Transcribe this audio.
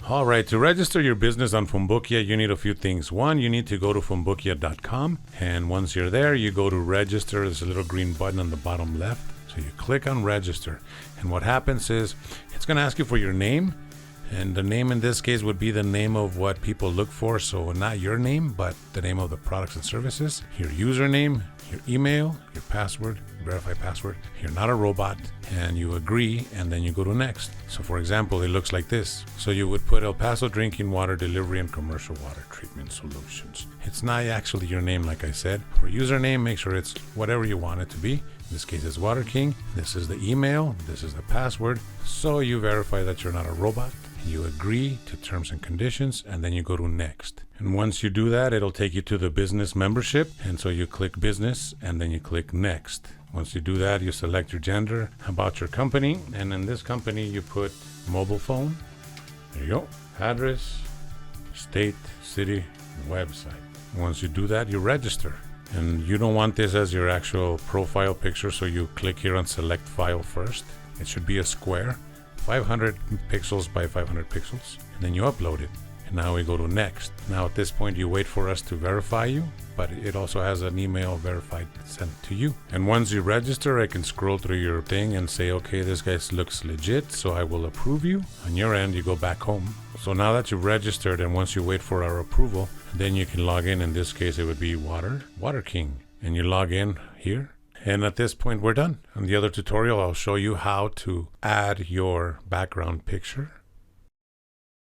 All right, to register your business on Phonebookia, you need a few things. One, you need to go to phonebookia.com, and once you're there, you go to register. There's a little green button on the bottom left. So you click on register, and what happens is it's going to ask you for your name, and the name in this case would be the name of what people look for, so not your name, but the name of the products and services, your username, your email, your password, verify password. You're not a robot, and you agree, and then you go to next. So for example, it looks like this. So you would put El Paso Drinking Water Delivery and Commercial Water Treatment Solutions. It's not actually your name, like I said. For username, make sure it's whatever you want it to be. In this case, it's Water King. This is the email. This is the password. So you verify that you're not a robot. You agree to terms and conditions, and then you go to next. And once you do that, it'll take you to the business membership. And so you click business, and then you click next. Once you do that, you select your gender, about your company, and in this company, you put mobile phone. There you go. Address, state, city, website. Once you do that, you register. And you don't want this as your actual profile picture, so you click here on select file first. It should be a square, 500 pixels by 500 pixels, and then you upload it. And now we go to next. Now at this point, you wait for us to verify you, but it also has an email verified sent to you. And once you register, I can scroll through your thing and say, okay, this guy looks legit, so I will approve you. On your end, you go back home. So now that you've registered, and once you wait for our approval, then you can log in. In this case, it would be Water King. And you log in here. And at this point, we're done. In the other tutorial, I'll show you how to add your background picture